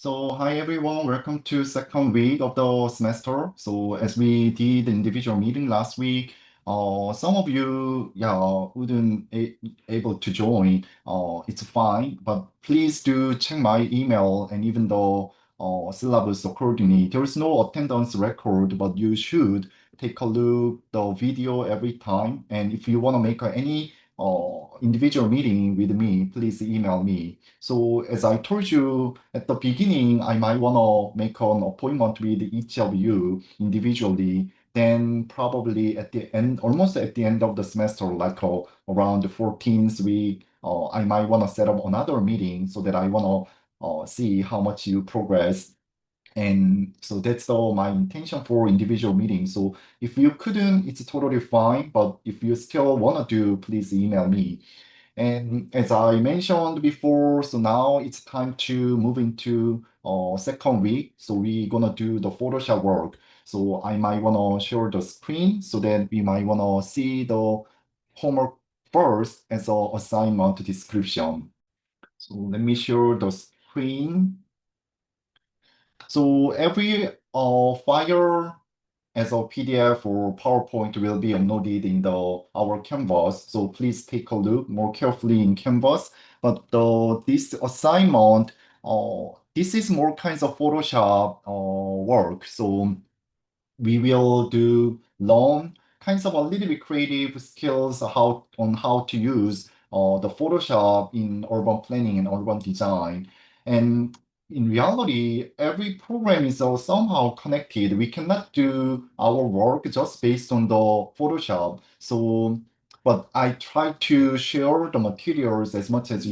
So hi everyone, welcome to second week of the semester. So as we did the individual meeting last week, some of you wouldn't able to join. It's fine, but please do check my email and even the syllabus accordingly. There is no attendance record, but you should take a look the video every time. And if you want to make any individual meeting with me, please email me. So as I told you at the beginning, I might want to make an appointment with each of you individually. Then probably at the end, almost at the end of the semester, like around the 14th week, I might want to set up another meeting so that I want to see how much you progress. And so that's all my intention for individual meetings. So if you couldn't, it's totally fine. But if you still want to do, please email me. And as I mentioned before, so now it's time to move into second week. So we're gonna do the Photoshop work. So I might wanna share the screen so that we might wanna see the homework first as a assignment description. So let me share the screen. So every file as a PDF or PowerPoint will be uploaded in the our Canvas. So please take a look more carefully in Canvas. But this assignment, this is more kinds of Photoshop work. So we will do learn kinds of a little bit creative skills how to use the Photoshop in urban planning and urban design. And in reality, every program is somehow connected. We cannot do our work just based on the Photoshop. So, but I try to share the materials as much as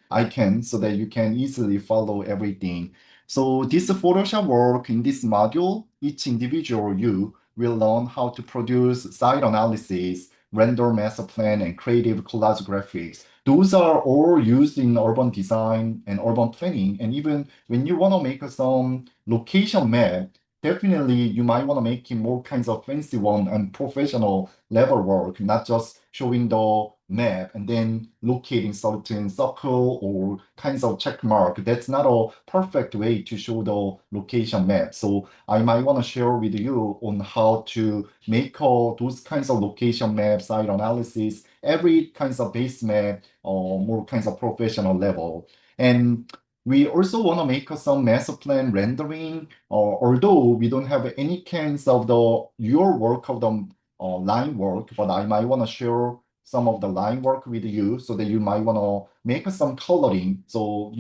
I can, so that you can easily follow everything. So this Photoshop work in this module, each individual you will learn how to produce site analysis, render master plan, and creative collage graphics. Those are all used in urban design and urban planning. And even when you want to make some location map, definitely you might want to make it more kinds of fancy one and professional level work, not just showing the map and then locating certain circle or kinds of check mark. That's not a perfect way to show the location map. So I might want to share with you on how to make those kinds of location maps, site analysis, every kinds of base map, or more kinds of professional level. And we also want to make some master plan rendering, although we don't have any kinds of the your work of the line work, but I might want to share some of the line work with you so that you might want to make some coloring. So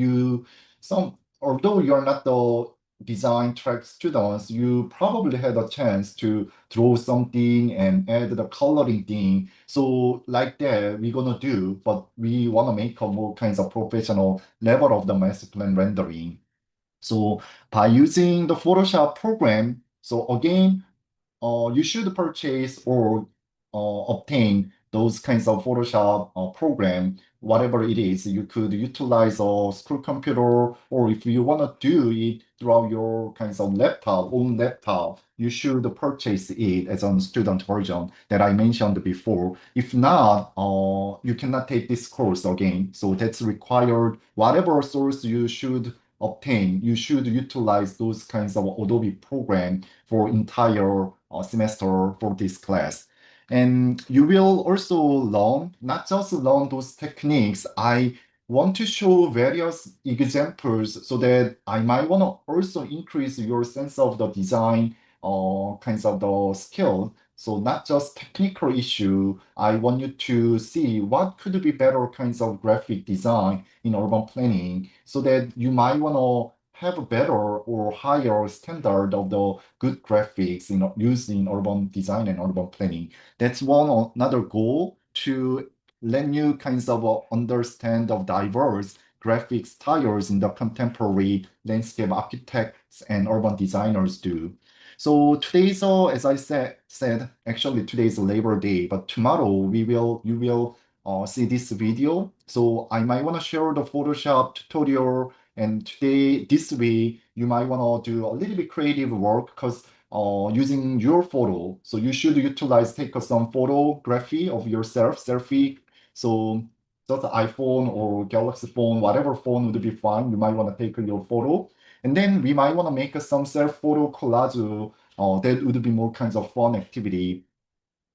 although you're not the design track students, you probably had a chance to draw something and add the coloring thing. So like that, we're gonna do, but we want to make a more kinds of professional level of the master plan rendering. So by using the Photoshop program, so again, you should purchase or obtain those kinds of Photoshop program, whatever it is. You could utilize a school computer, or if you want to do it through your kinds of own laptop, you should purchase it as a student version that I mentioned before. If not, you cannot take this course again. So that's required. Whatever source you should obtain, you should utilize those kinds of Adobe program for entire semester for this class. And you will also learn, not just learn those techniques. I want to show various examples so that I might want to also increase your sense of the design kinds of the skill. So not just technical issue, I want you to see what could be better kinds of graphic design in urban planning so that you might want to have a better or higher standard of the good graphics used in urban design and urban planning. That's one another goal to let you kinds of understand of diverse graphic styles in the contemporary landscape architects and urban designers do. So today's, as I said, actually today's Labor Day, but tomorrow you will see this video. So I might want to share the Photoshop tutorial, and this week, you might want to do a little bit creative work because using your photo. So you should take some photography of yourself, selfie. So just iPhone or Galaxy phone, whatever phone would be fine. You might want to take your photo. And then we might want to make some self-photo collage. That would be more kinds of fun activity.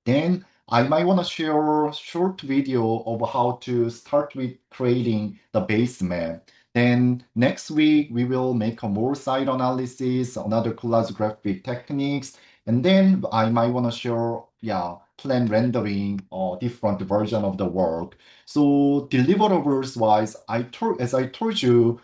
Then I might want to share a short video of how to start with creating the base map. Then next week, we will make a more site analysis, another collage graphic techniques, and then I might want to share, yeah, plan rendering or different version of the work. So deliverables wise, as I told you,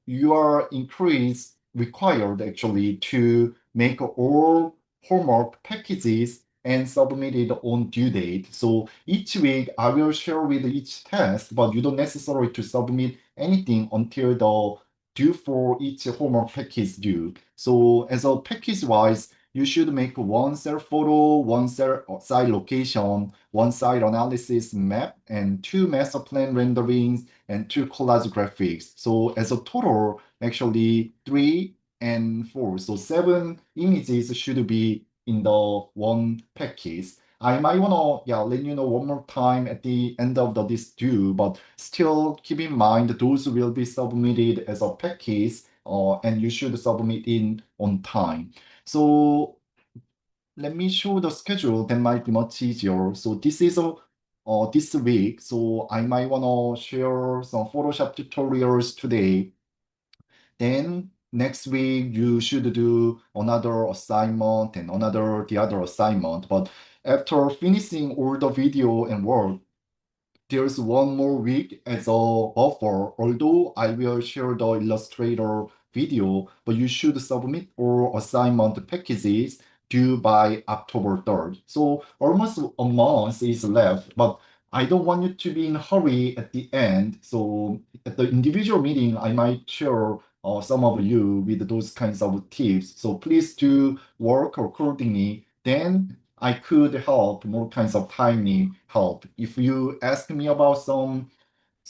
you are increased required actually to make all homework packages and submit it on due date. So each week I will share with each task, but you don't necessarily to submit anything until the due for each homework package due. So as a package wise, you should make one cell photo, one cell site location, one site analysis map, and two master plan renderings, and two collage graphics. So as a total, actually 3 and 4. So 7 images should be in the one package. I might wanna let you know one more time at the end of this due, but still keep in mind those will be submitted as a package, and you should submit in on time. So let me show the schedule. That might be much easier. So this is this week. So I might wanna share some Photoshop tutorials today. Then next week you should do another assignment and the other assignment. But after finishing all the video and work, there's one more week as a buffer, although I will share the Illustrator video, but you should submit all assignment packages due by October 3rd. So almost a month is left, but I don't want you to be in a hurry at the end. So at the individual meeting, I might share some of you with those kinds of tips. So please do work accordingly. Then I could help more kinds of timely help. If you ask me about some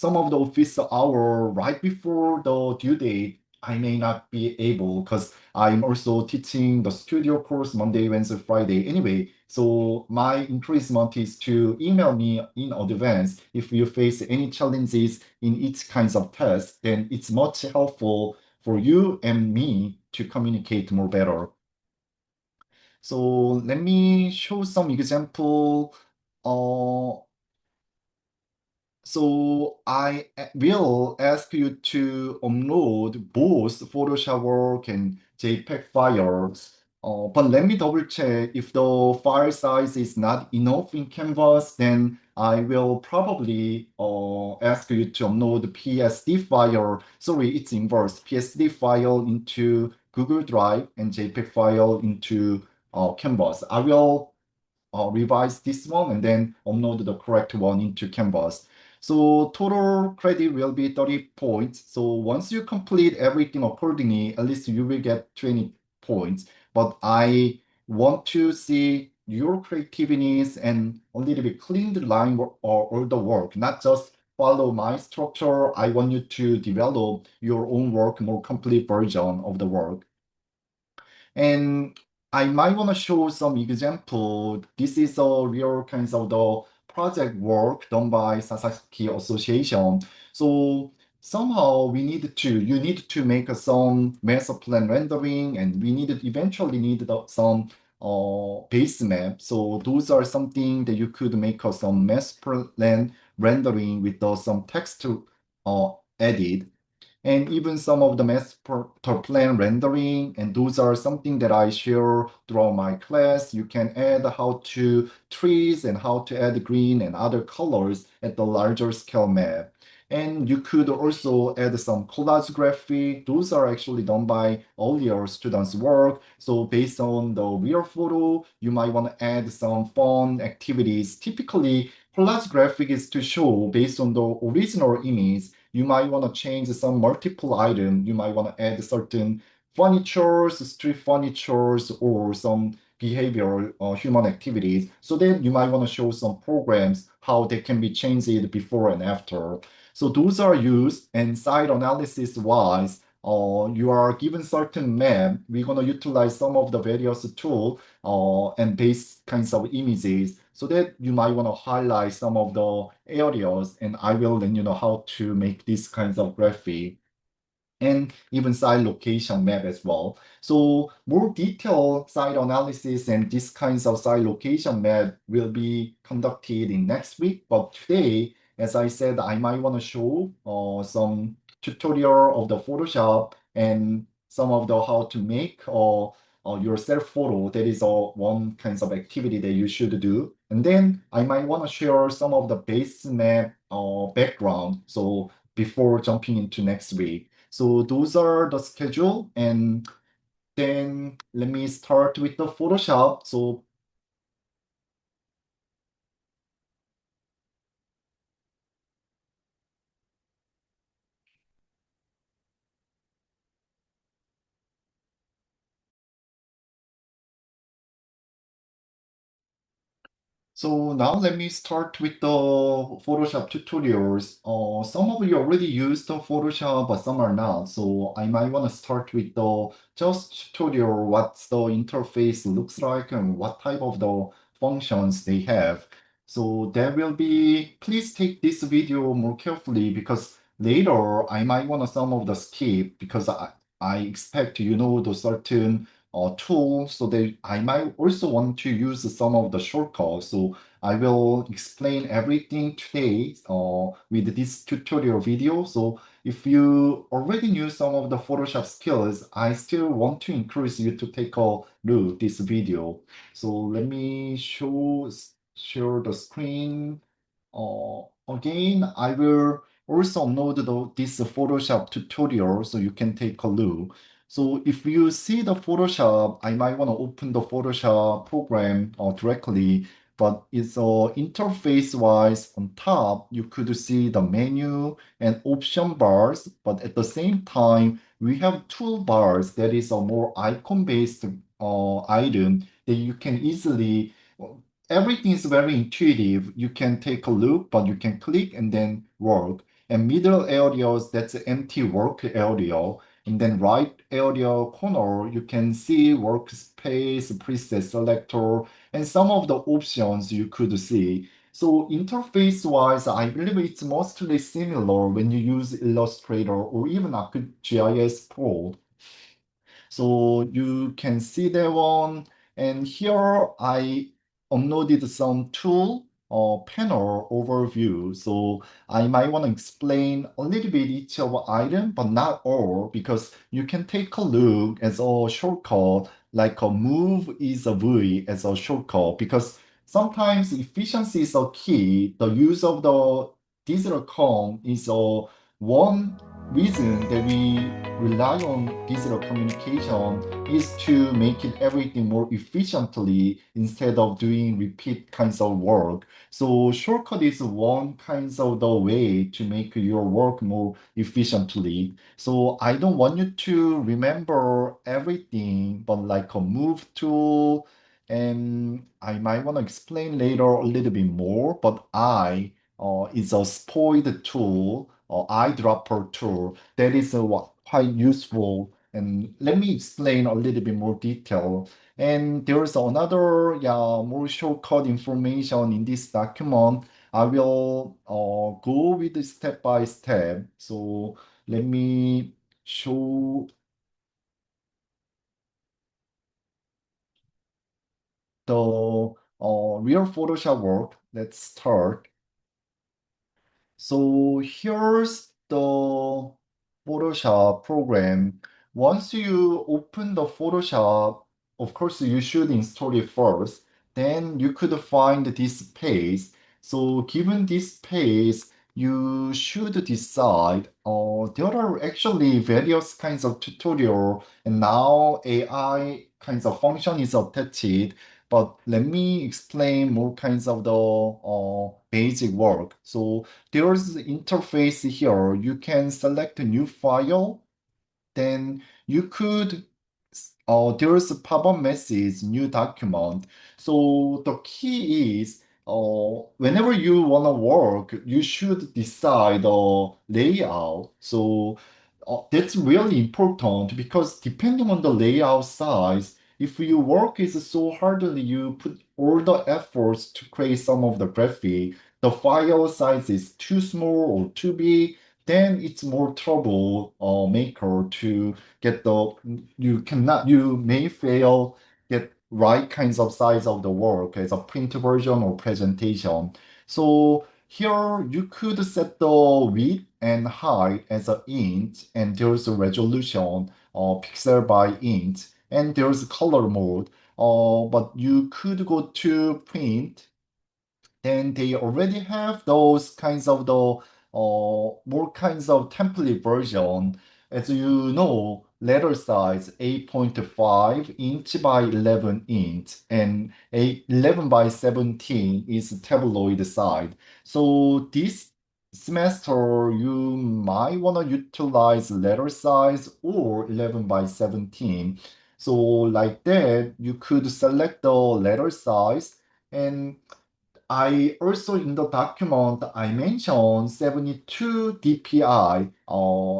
of the office hour right before the due date, I may not be able because I'm also teaching the studio course Monday, Wednesday, Friday anyway. So my encouragement is to email me in advance if you face any challenges in each kinds of test, then it's much helpful for you and me to communicate more better. So let me show some example. Uh, so will ask you to upload both Photoshop work and JPEG files. But let me double check if the file size is not enough in Canvas, then I will probably ask you to upload PSD file. Sorry, it's inverse. PSD file into Google Drive and JPEG file into Canvas. I will revise this one and then upload the correct one into Canvas. So total credit will be 30 points. So once you complete everything accordingly, at least you will get 20 points. But I want to see your creativities and a little bit cleaned line or all the work, not just follow my structure. I want you to develop your own work, more complete version of the work. And I might want to show some example. This is a real kinds of the project work done by Sasaki Association. So somehow you need to make some master plan rendering, and eventually need some base map. So those are something that you could make some master plan rendering with some text added, and even some of the master plan rendering. And those are something that I share throughout my class. You can add how to trees and how to add green and other colors at the larger scale map. And you could also add some collage graphic. Those are actually done by earlier students' work. So based on the real photo, you might want to add some fun activities. Typically, collage graphic is to show based on the original image. You might want to change some multiple item. You might want to add certain furnitures, street furnitures, or some behavioral human activities. So then you might want to show some programs, how they can be changed before and after. So those are used, and site analysis wise, you are given certain map. We're going to utilize some of the various tool and base kinds of images, so that you might want to highlight some of the areas, and I will let you know how to make these kinds of graphic. and even site location map as well. So more detailed site analysis and this kinds of site location map will be conducted in next week. But today, as I said, I might want to show some tutorial of the Photoshop and some of the how to make your self photo. That is one kinds of activity that you should do. And then I might want to share some of the base map background. So before jumping into next week. So those are the schedule. And then let me start with the Photoshop. So now let me start with the Photoshop tutorials. Some of you already used the Photoshop, but some are not. So I might want to start with the just tutorial, what the interface looks like and what type of the functions they have. So there will be, please take this video more carefully because later I might want to some of the skip because I expect you know the certain tool so that I might also want to use some of the shortcuts. So I will explain everything today with this tutorial video. So if you already knew some of the Photoshop skills, I still want to encourage you to take a look this video. So let me share the screen. Again, I will also upload this Photoshop tutorial so you can take a look. So if you see the Photoshop, I might want to open the Photoshop program directly, but it's interface wise on top, you could see the menu and option bars, but at the same time, we have toolbars that is a more icon-based item that you can easily, everything is very intuitive. You can take a look, but you can click and then work. And middle areas, that's an empty work area. And then right area corner, you can see workspace, preset selector, and some of the options you could see. So interface-wise, I believe it's mostly similar when you use Illustrator or even ArcGIS Pro. So you can see that one. And here I uploaded some tool or panel overview. So I might want to explain a little bit each of item, but not all, because you can take a look as a shortcut, like a move is a V as a shortcut, because sometimes efficiency is a key. The use of the digital com is a one reason that we rely on digital communication is to make it everything more efficiently instead of doing repeat kinds of work. So shortcut is one kinds of the way to make your work more efficiently. So I don't want you to remember everything, but like a move tool, and I might want to explain later a little bit more, but I is a spoiled tool or eyedropper tool that is quite useful. And let me explain a little bit more detail. And there's another, yeah, more shortcut information in this document. I will go with it step by step. So let me show the real Photoshop work. Let's start. So here's the Photoshop program. Once you open the Photoshop, of course, you should install it first. Then you could find this page. So given this page, you should decide. There are actually various kinds of tutorial, and now AI kinds of function is attached. But let me explain more kinds of the basic work. So there's the interface here. You can select a new file, then you could there's a pop-up message, new document. So the key is whenever you want to work, you should decide the layout. So that's really important because depending on the layout size, if your work is so hardly you put all the efforts to create some of the graphic, the file size is too small or too big, then it's more trouble maker to get the you may fail get right kinds of size of the work as a print version or presentation. So here you could set the width and height as an int, and there's a resolution pixel by int, and there's color mode. But you could go to print, then they already have those kinds of the more kinds of template version. As you know, letter size 8.5 inch by 11 inch and 11 by 17 is tabloid size. So this semester you might want to utilize letter size or 11 by 17. So like that, you could select the letter size, and I also in the document I mentioned 72 dpi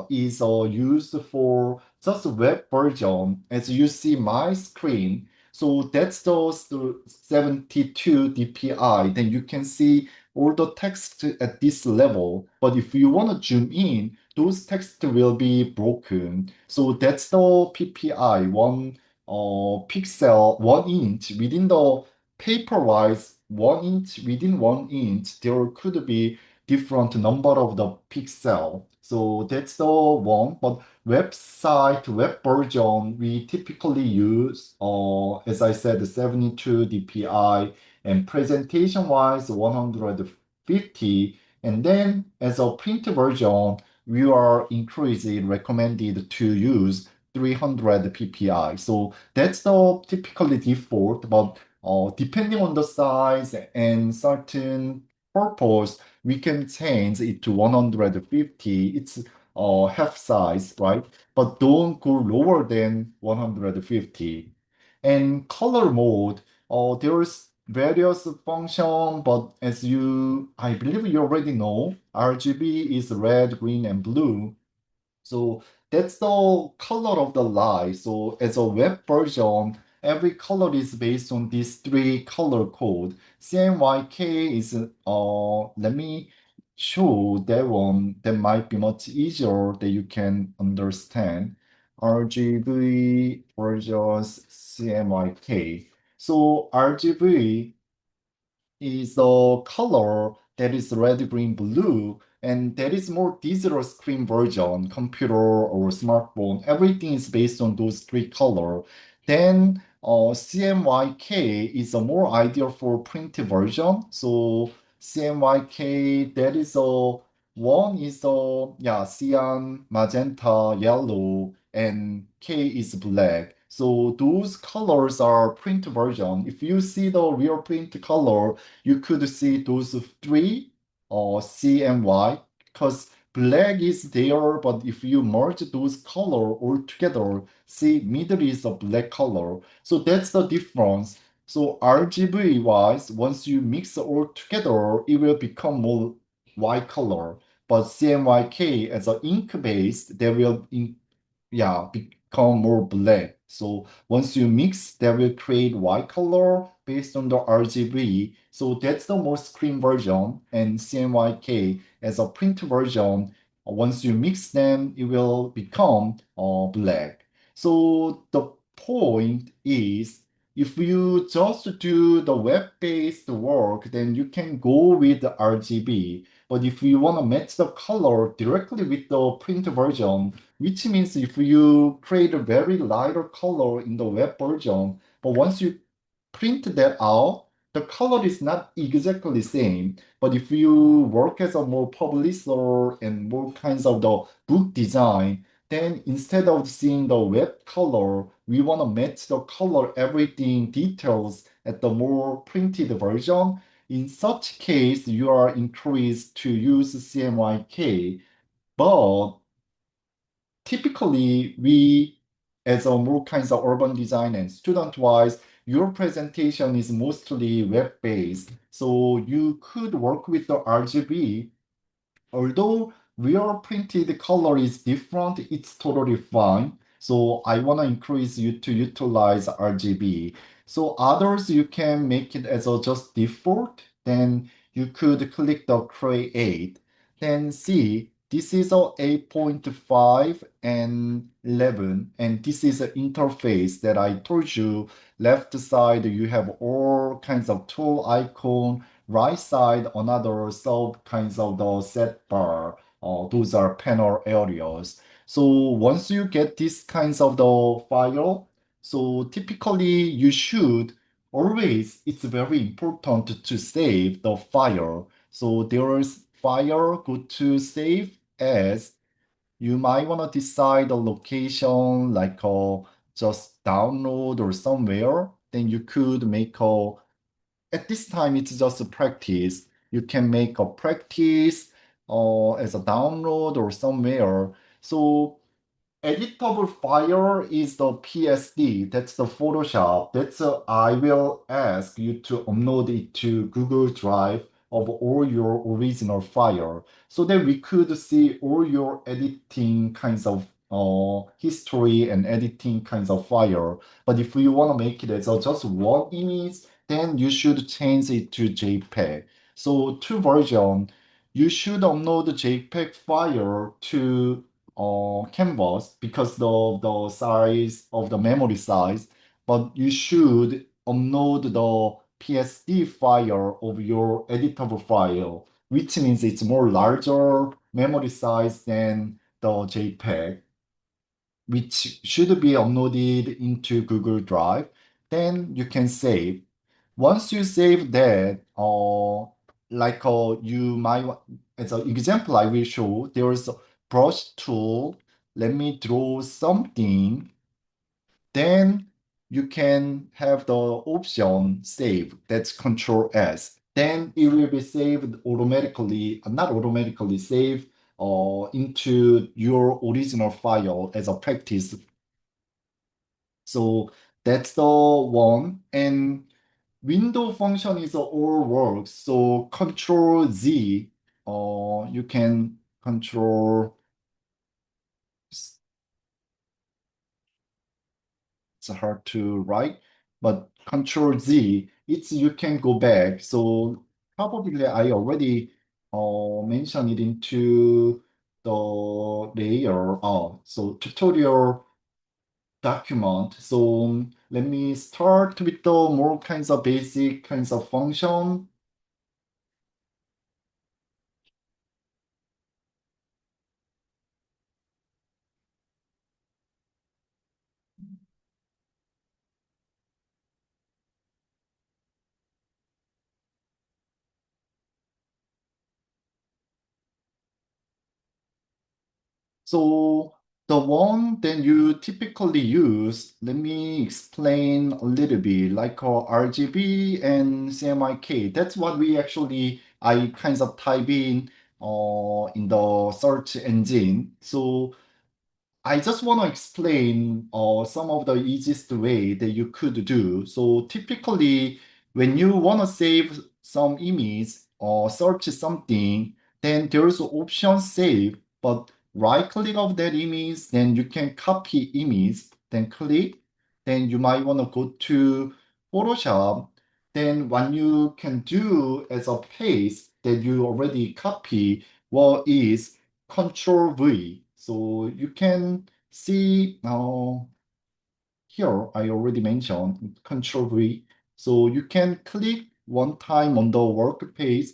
is used for just web version as you see my screen. So that's the 72 dpi. Then you can see all the text at this level. But if you want to zoom in, those text will be broken. So that's the PPI, one pixel, 1 inch within the paper-wise, 1 inch within 1 inch, there could be different number of the pixel. So that's the one. But website, web version, we typically use, as I said, 72 dpi, and presentation-wise, 150. And then as a print version, we are increasingly recommended to use 300 ppi. So that's the typically default, but depending on the size and certain purpose, we can change it to 150. It's half size, right? But don't go lower than 150. And color mode, there's various function, but as I believe you already know, RGB is red, green, and blue. So that's the color of the light. So as a web version, every color is based on these three color code. CMYK is let me show that one. That might be much easier that you can understand. RGB versus CMYK. So RGB is a color that is red, green, blue, and that is more digital screen version, computer or smartphone. Everything is based on those three color. Then CMYK is a more ideal for print version. So CMYK, that is a one is a yeah, cyan, magenta, yellow, and K is black. So those colors are print version. If you see the real print color, you could see those three C and Y, because black is there, but if you merge those color all together, see middle is a black color. So that's the difference. So RGB wise, once you mix all together, it will become more white color. But CMYK as an ink based, they will yeah, become more black. So once you mix, that will create white color based on the RGB. So that's the most clean version. And CMYK as a print version, once you mix them, it will become black. So the point is, if you just do the web-based work, then you can go with the RGB. But if you want to match the color directly with the print version, which means if you create a very lighter color in the web version, but once you print that out, the color is not exactly the same. But if you work as a more publisher and more kinds of the book design, then instead of seeing the web color, we want to match the color, everything details at the more printed version. In such case, you are encouraged to use CMYK, but typically we as a more kinds of urban design and student wise, your presentation is mostly web based, so you could work with the RGB. Although real printed color is different, it's totally fine. So I want to encourage you to utilize RGB. So others, you can make it as a just default. Then you could click the create. Then see, this is a 8.5 and 11, and this is the interface that I told you. Left side, you have all kinds of tool icon. Right side, another sub kinds of the set bar. Those are panel areas. So once you get these kinds of the file, so typically you should always, it's very important to save the file. So there's file, go to save as. You might want to decide a location like just download or somewhere. Then you could make at this time it's just a practice. You can make a practice as a download or somewhere. So editable file is the PSD, that's the Photoshop. I will ask you to upload it to Google Drive of all your original file so that we could see all your editing kinds of history and editing kinds of file. But if you want to make it as just one image, then you should change it to JPEG. So two version, you should upload the JPEG file to canvas because of the size of the memory size, but you should upload the PSD file of your editable file, which means it's more larger memory size than the JPEG, which should be uploaded into Google Drive. Then you can save. Once you save that, you might, as an example, I will show there is a brush tool. Let me draw something. Then you can have the option save. That's Control S. Then it will be saved automatically, not automatically, save into your original file as a practice. So that's the one. And window function is all works. So Control Z, you can control, it's hard to write, but Control Z, it's you can go back. So probably I already mentioned it into the layer. So tutorial document. So let me start with the more kinds of basic kinds of function. So the one that you typically use, let me explain a little bit, like RGB and CMYK. That's what I kind of type in the search engine. So I just want to explain some of the easiest way that you could do. So typically, when you want to save some image or search something, then there's an option save, but right click of that image, then you can copy image, then click, then you might want to go to Photoshop. Then what you can do as a paste that you already copy, well, is Control V. So you can see now here I already mentioned Control V. So you can click one time on the work page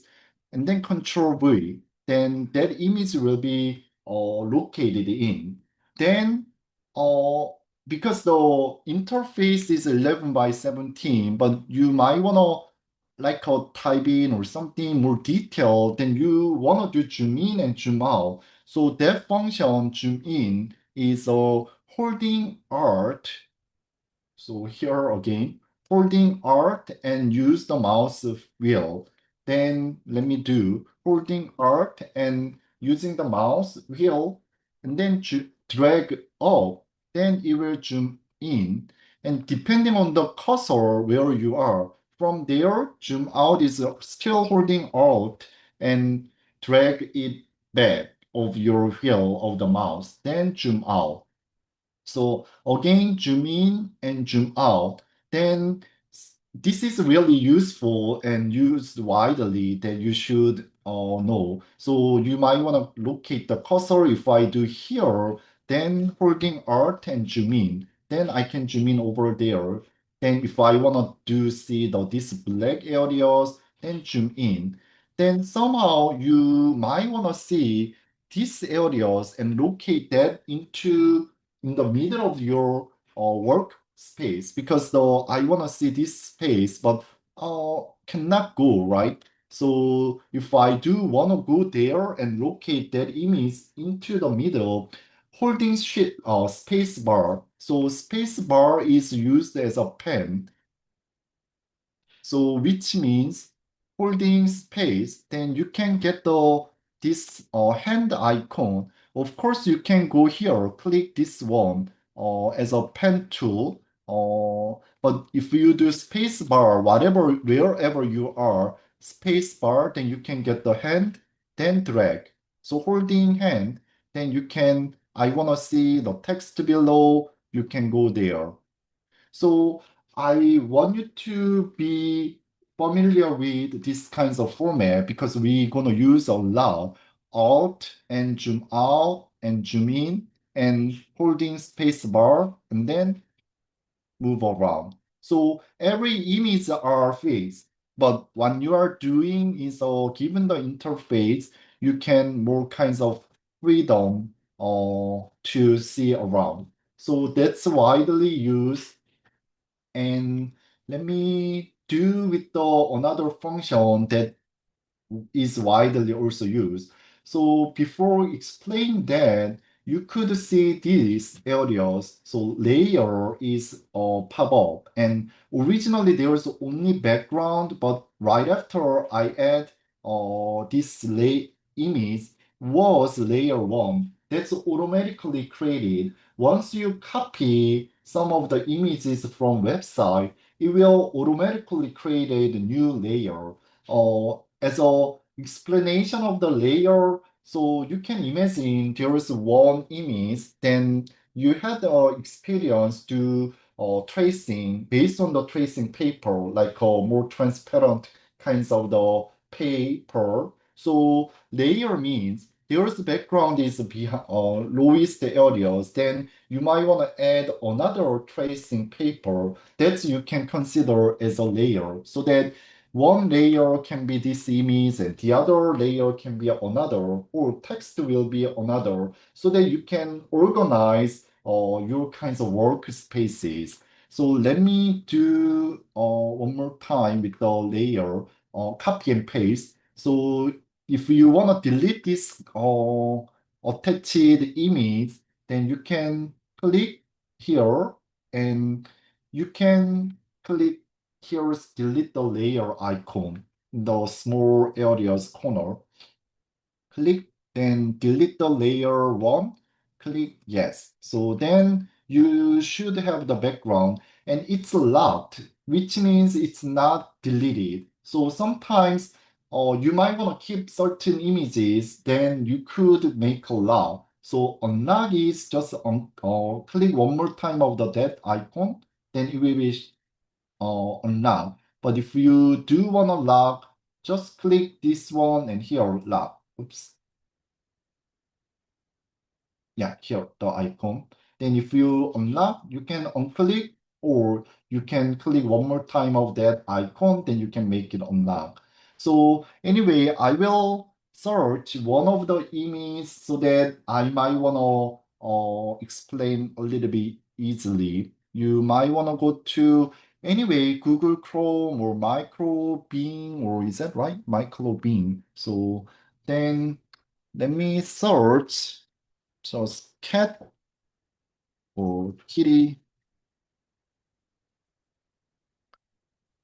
and then Control V. Then that image will be located in. Then uh, because the interface is 11 by 17, but you might wanna like type in or something more detailed, then you wanna do zoom in and zoom out. So that function zoom in is holding Alt. So here again, holding Alt and use the mouse wheel. Then let me do holding Alt and using the mouse wheel, and then drag up. Then it will zoom in. And depending on the cursor where you are, from there, zoom out is still holding Alt and drag it back of your wheel of the mouse. Then zoom out. So again, zoom in and zoom out. Then this is really useful and used widely that you should Oh, no. So you might want to locate the cursor. If I do here, then holding Alt and zoom in. Then I can zoom in over there. Then if I want to do see these black areas, then zoom in. Then somehow you might want to see these areas and locate that into in the middle of your workspace because I want to see this space, but cannot go, right? So if I do want to go there and locate that image into the middle, holding space bar. So space bar is used as a pen. So which means holding space, then you can get this hand icon. Of course, you can go here, click this one as a pen tool. But if you do space bar, wherever you are, space bar, then you can get the hand, then drag. So holding hand, then you can, I want to see the text below, you can go there. So I want you to be familiar with this kinds of format because we're gonna use a lot. Alt and zoom out and zoom in and holding space bar and then move around. So every image are fixed, but when you are doing is given the interface, you can more kinds of freedom to see around. So that's widely used and let me do with the another function that is widely also used. So before explaining that, you could see these areas. So layer is pop up, and originally there was only background, but right after I add this image was layer one. That's automatically created. Once you copy some of the images from website, it will automatically create a new layer as a explanation of the layer. So you can imagine there is one image, then you had the experience to tracing based on the tracing paper, like more transparent kinds of the paper. So layer means there's background is behind lowest areas, then you might want to add another tracing paper that you can consider as a layer so that one layer can be this image and the other layer can be another, or text will be another, so that you can organize your kinds of workspaces. So let me do one more time with the layer, copy and paste. So if you want to delete this attached image, then you can click here and you can click here's delete the layer icon in the small areas corner. Click, then delete the layer one. Click yes. So then you should have the background and it's locked, which means it's not deleted. So sometimes you might want to keep certain images, then you could make a lock. So unlock is just click one more time of the that icon, then it will be unlock. But if you do want to lock, just click this one and here lock. Oops. Yeah, here, the icon. Then if you unlock, you can unclick or you can click one more time of that icon, then you can make it unlock. So anyway, I will search one of the images so that I might want to explain a little bit easily. You might want to go to anyway, Google Chrome or Micro Bing, or is that right? Micro Bing. So then let me search. So cat or kitty.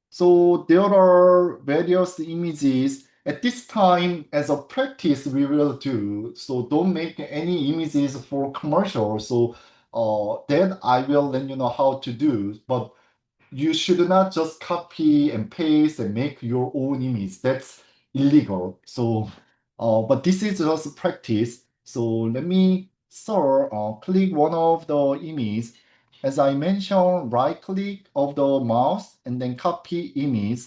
So there are various images. At this time, as a practice, we will do. So don't make any images for commercial. So then I will let you know how to do. But you should not just copy and paste and make your own image. That's illegal. So, but this is just practice. So let me click one of the image. As I mentioned, right click of the mouse and then copy image.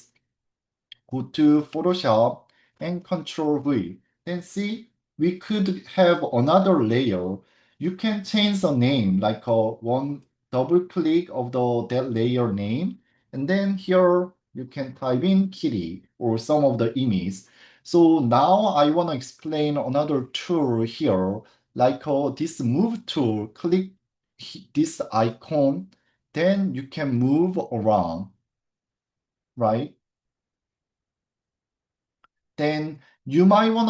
Go to Photoshop and Control V. Then see, we could have another layer. You can change the name, like one double click of that layer name. And then here you can type in kitty or some of the image. So now I want to explain another tool here, like this move tool. Click this icon, then you can move around, right? Then you might want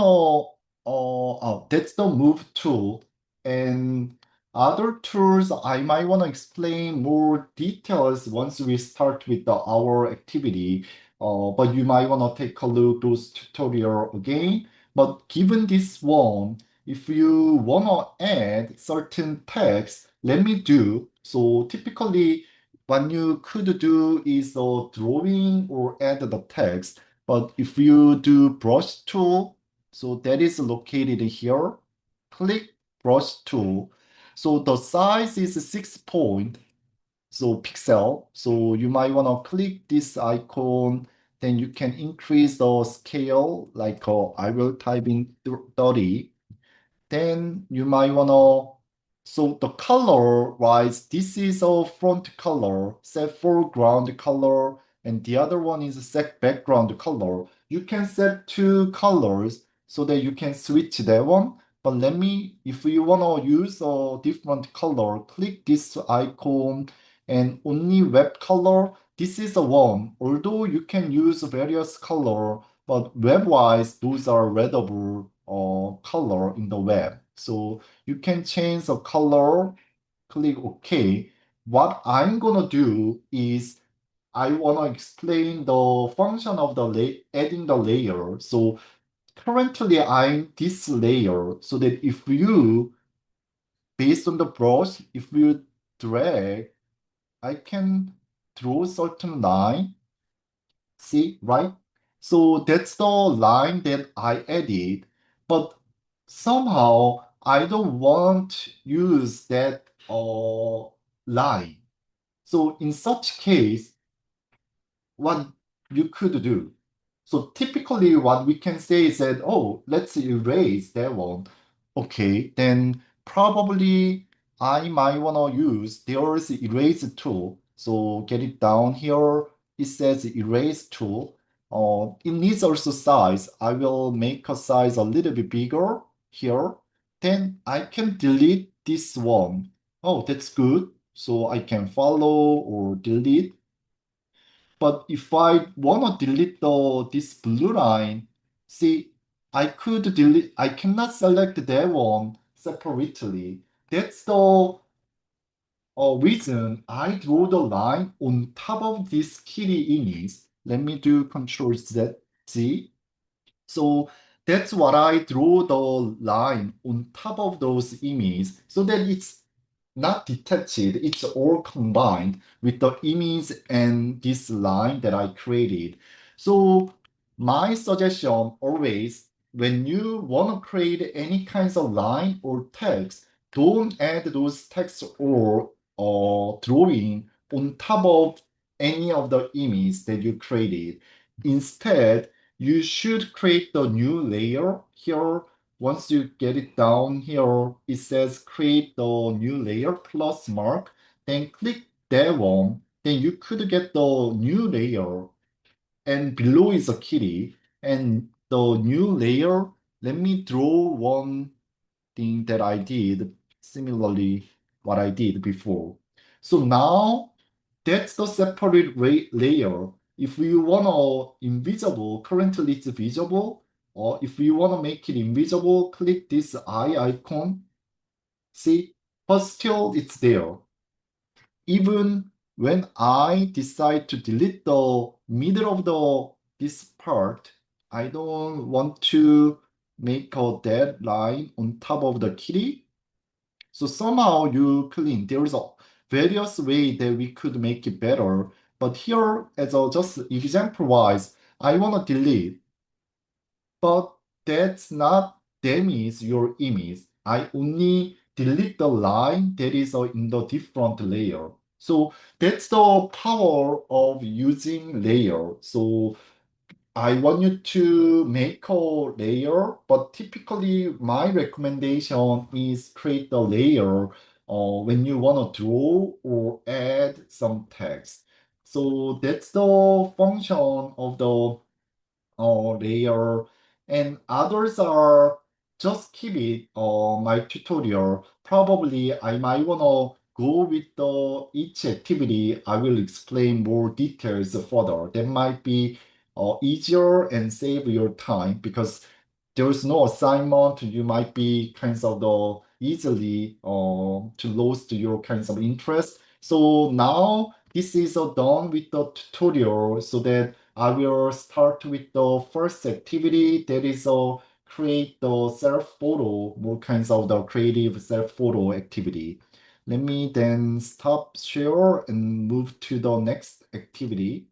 to, that's the move tool. And other tools, I might want to explain more details once we start with our activity. But you might want to take a look those tutorial again. But given this one, if you want to add certain text, let me do. So typically, what you could do is drawing or add the text. But if you do brush tool, so that is located here. Click brush tool. So the size is 6 point, so pixel. So you might want to click this icon. Then you can increase the scale. Like I will type in 30. Then you might wanna, so the color wise, this is a front color, set foreground color, and the other one is set background color. You can set two colors so that you can switch that one. But let me, if you wanna use a different color, click this icon and only web color. This is the one. Although you can use various color, but web-wise, those are readable color in the web. So you can change the color, click OK. What I'm gonna do is I wanna explain the function of the adding the layer. So currently I'm this layer, so that if you, based on the brush, if you drag, I can draw certain line. See, right? So that's the line that I added, but somehow I don't want to use that line. So in such case, what you could do. So typically what we can say is that, oh, let's erase that one. Okay, then probably I might want to use there's erase tool. So get it down here. It says erase tool. It needs also size. I will make a size a little bit bigger here. Then I can delete this one. Oh, that's good. So I can follow or delete. But if I want to delete this blue line, see, I cannot select that one separately. That's the reason I draw the line on top of this kitty image. Let me do Control Z, Z. So that's what I draw the line on top of those images so that it's not detached, it's all combined with the image and this line that I created. So my suggestion always, when you want to create any kinds of line or text, don't add those text or drawing on top of any of the image that you created. Instead, you should create the new layer here. Once you get it down here, it says create the new layer plus mark. Then click that one. Then you could get the new layer. And below is a kitty. And the new layer, let me draw one thing that I did similarly what I did before. So now that's the separate layer. If you wanna invisible, currently it's visible, or if you wanna make it invisible, click this eye icon. See, but still it's there. Even when I decide to delete the middle of this part, I don't want to make a dead line on top of the kitty. So somehow you clean. There's a various way that we could make it better. But here, as a just example wise, I want to delete, but that's not damage your image. I only delete the line that is in the different layer. So that's the power of using layer. So I want you to make a layer, but typically my recommendation is create the layer when you want to draw or add some text. So that's the function of the layer, and others are just keep it my tutorial. Probably I might wanna go with the each activity. I will explain more details further. That might be easier and save your time because there's no assignment. You might be kinds of the easily to lose to your kinds of interest. So now this is done with the tutorial so that I will start with the first activity that is create the self photo, more kinds of the creative self photo activity. Let me then stop share and move to the next activity.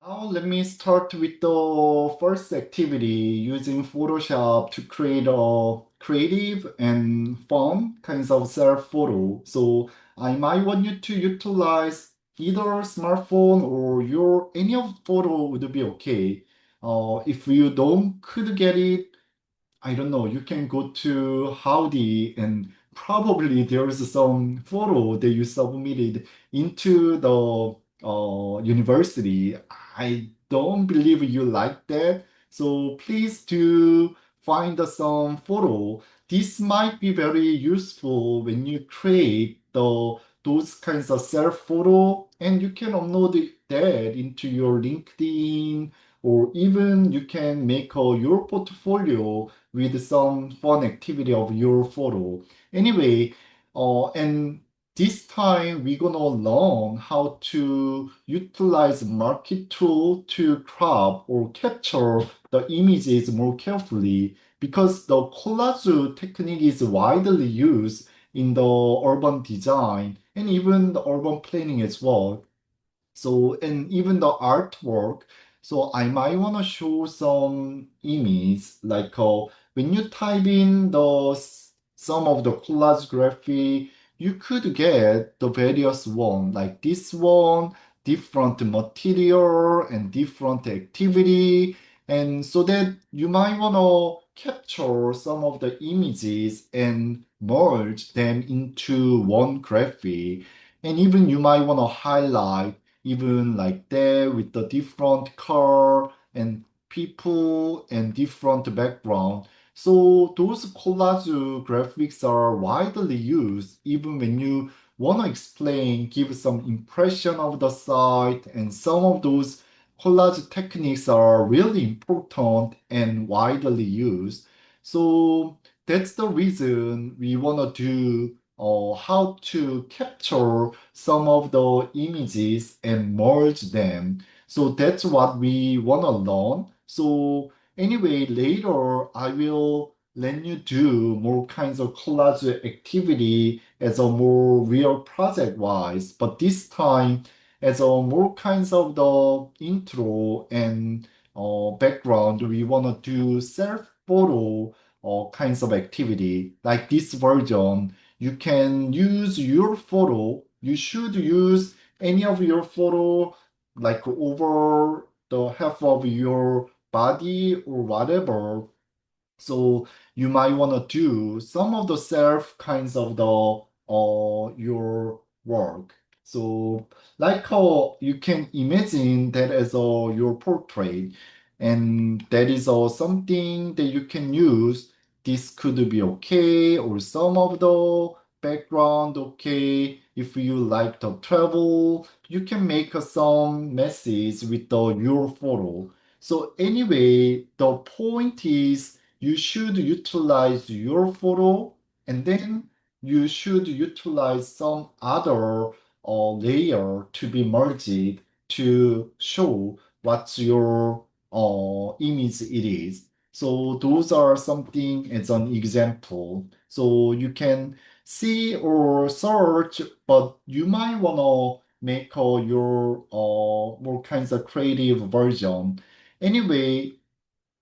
Now let me start with the first activity using Photoshop to create a creative and fun kinds of self photo. So I might want you to utilize either smartphone or your any of photo would be okay. If you don't could get it, I don't know, you can go to Howdy and probably there's some photo that you submitted into the university. I don't believe you like that. So please do find some photo. This might be very useful when you create those kinds of self photo and you can upload that into your LinkedIn or even you can make your portfolio with some fun activity of your photo. Anyway, and this time we're gonna learn how to utilize market tool to crop or capture the images more carefully because the collage technique is widely used in the urban design and even the urban planning as well. So, and even the artwork, so I might want to show some image, like when you type in some of the collage graphic, you could get the various one, like this one, different material and different activity. And so that you might want to capture some of the images and merge them into one graphic. And even you might want to highlight even like that with the different car and people and different background. So those collage graphics are widely used even when you want to explain, give some impression of the site, and some of those collage techniques are really important and widely used. So that's the reason we want to do how to capture some of the images and merge them. So that's what we want to learn. So anyway, later I will let you do more kinds of collage activity as a more real project wise. But this time as a more kinds of the intro and background, we want to do self photo kinds of activity like this version. You can use your photo. You should use any of your photo like over the half of your body or whatever. So you might want to do some of the self kinds of the your work. So like how you can imagine that as your portrait, and that is something that you can use. This could be okay, or some of the background okay. If you like to travel, you can make some message with your photo. So anyway, the point is you should utilize your photo and then you should utilize some other layer to be merged to show what your image it is. So those are something as an example. So you can see or search, but you might want to make your more kinds of creative version. Anyway,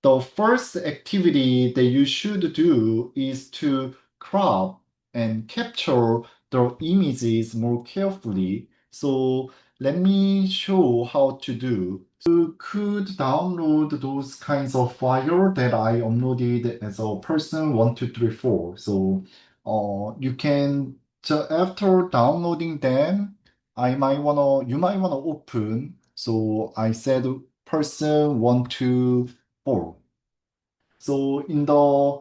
the first activity that you should do is to crop and capture the images more carefully. So let me show how to do. You could download those kinds of file that I uploaded as a person 1234. So you can after downloading them, you might wanna open. So I said person 124. So in the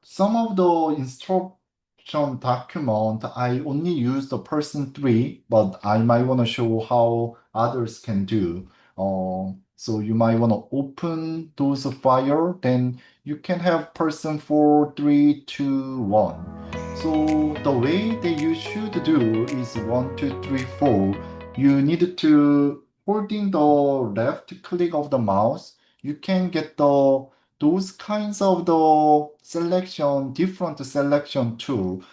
some of the instruction document, I only use the person three, but I might want to show how others can do. So you might want to open those file, then you can have person four, three, two, one. So the way that you should do is one, two, three, four. You need to holding the left click of the mouse. You can get the those kinds of the selection, different selection tool.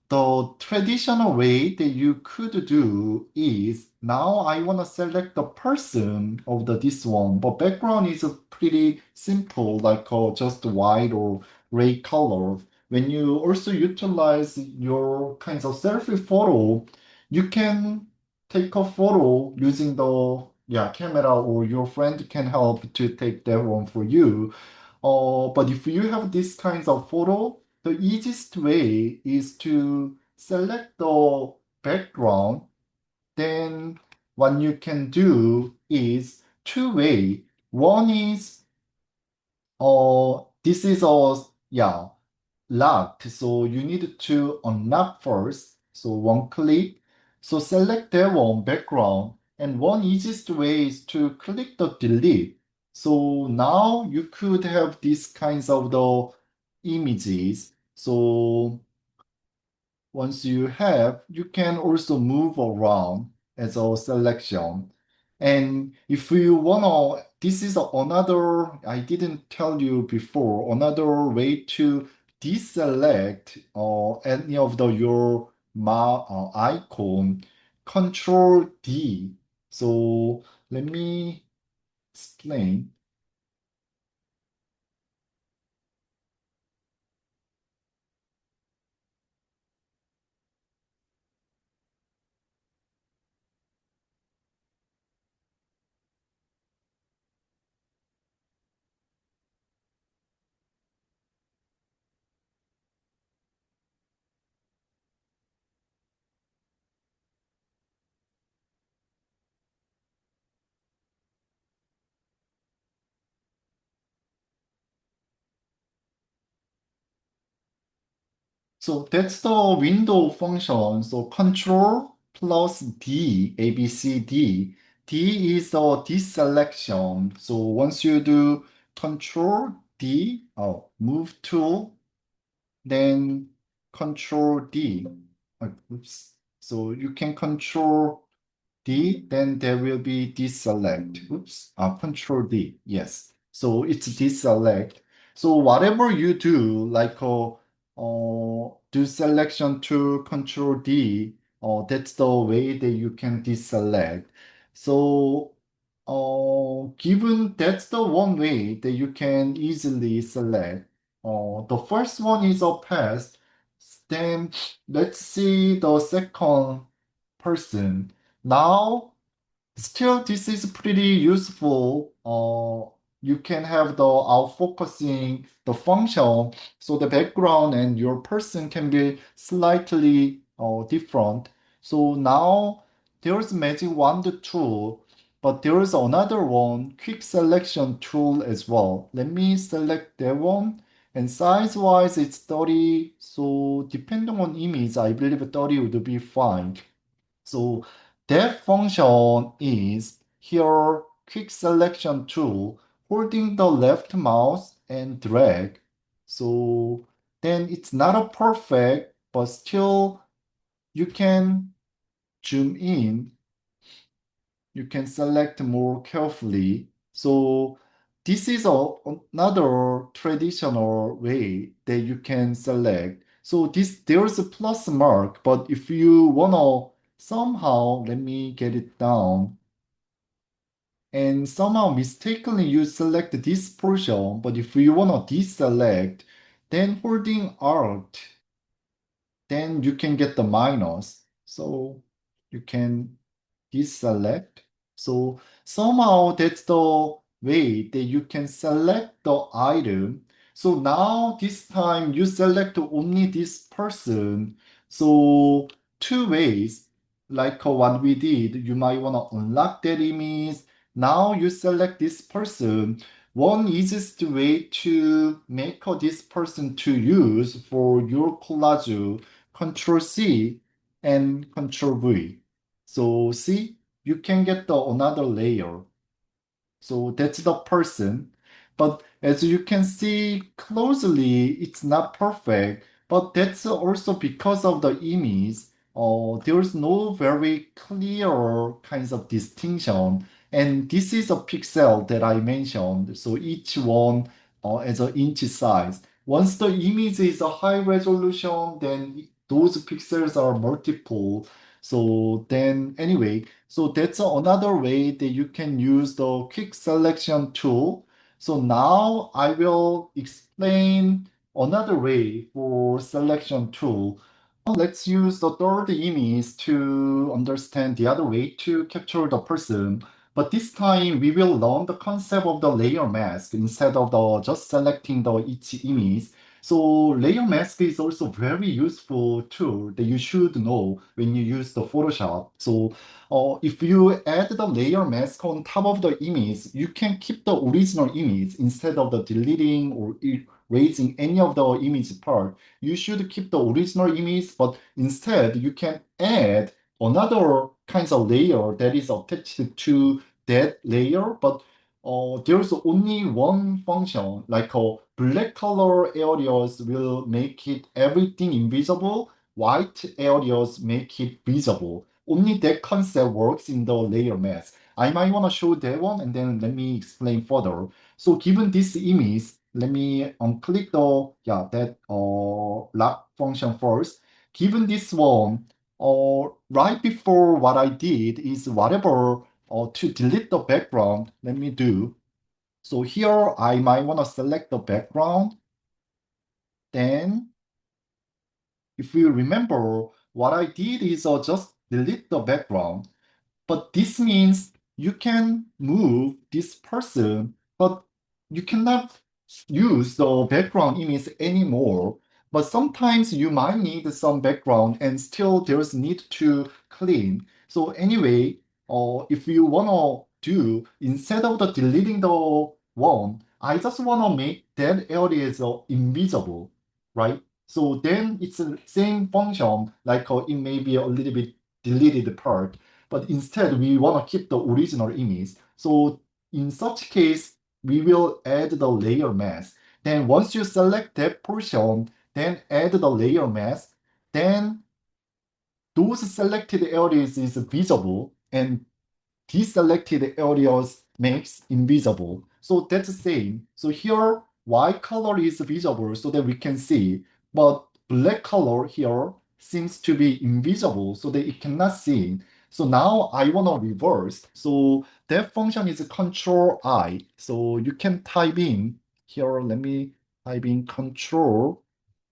The traditional way that you could do is now I want to select the person of the this one, but background is pretty simple, like just white or gray color. When you also utilize your kinds of selfie photo, you can take a photo using the camera, or your friend can help to take that one for you. But if you have this kinds of photo, the easiest way is to select the background. Then what you can do is two-way. One is this is locked, so you need to unlock first. So one click. So select that one background, and one easiest way is to click the delete. So now you could have these kinds of the images. So once you have, you can also move around as a selection. And if you wanna, this is another, I didn't tell you before, another way to deselect any of the your icon, Control D. So let me explain. So that's the window function. So control plus D, A, B, C, D. D is the deselection. So once you do control D, move to, then control D. Oops. So you can control D, then there will be deselect. Oops, control D. Yes. So it's deselect. So whatever you do, like do selection to control D, that's the way that you can deselect. So given that's the one way that you can easily select. The first one is a pass. Then let's see the second person. Now, still, this is pretty useful. You can have the out focusing the function, so the background and your person can be slightly different. So now there's Magic Wand tool, but there is another one, quick selection tool as well. Let me select that one. And size wise, it's 30. So depending on image, I believe 30 would be fine. So that function is here quick selection tool, holding the left mouse and drag. So then it's not a perfect, but still you can zoom in, you can select more carefully. So this is another traditional way that you can select. So there's a plus mark, but if you wanna somehow, let me get it down, and somehow mistakenly you select this portion, but if you wanna deselect, then holding Alt, then you can get the minus. So you can deselect. So somehow that's the way that you can select the item. So now this time you select only this person. So two ways, like what we did, you might want to unlock that image. Now you select this person. One easiest way to make this person to use for your collage, Control C and Control V. So see, you can get the another layer. So that's the person. But as you can see closely, it's not perfect. But that's also because of the image. There's no very clear kinds of distinction. And this is a pixel that I mentioned. So each one as an inch size. Once the image is a high resolution, then those pixels are multiple. So then anyway, so that's another way that you can use the quick selection tool. So now I will explain another way for selection tool. Let's use the third image to understand the other way to capture the person. But this time we will learn the concept of the layer mask instead of the just selecting the each image. So layer mask is also very useful tool that you should know when you use the Photoshop. So if you add the layer mask on top of the image, you can keep the original image instead of the deleting or erasing any of the image part. You should keep the original image, but instead you can add another kinds of layer that is attached to that layer, but there's only one function, like black color areas will make it everything invisible, white areas make it visible. Only that concept works in the layer mask. I might want to show that one and then let me explain further. So given this image, let me unclick the that lock function first. Given this one, right before what I did is whatever to delete the background, let me do. So here I might want to select the background. Then if you remember, what I did is just delete the background. But this means you can move this person, but you cannot use the background image anymore. But sometimes you might need some background and still there's need to clean. So anyway, if you wanna do, instead of the deleting the one, I just wanna make that area invisible, right? So then it's the same function, like it may be a little bit deleted part, but instead we want to keep the original image. So in such case, we will add the layer mask. Then once you select that portion, then add the layer mask, then those selected areas is visible and deselected areas makes invisible. So that's the same. So here, white color is visible so that we can see, but black color here seems to be invisible so that it cannot see. So now I want to reverse. So that function is Control I. So you can type in here, let me type in Control.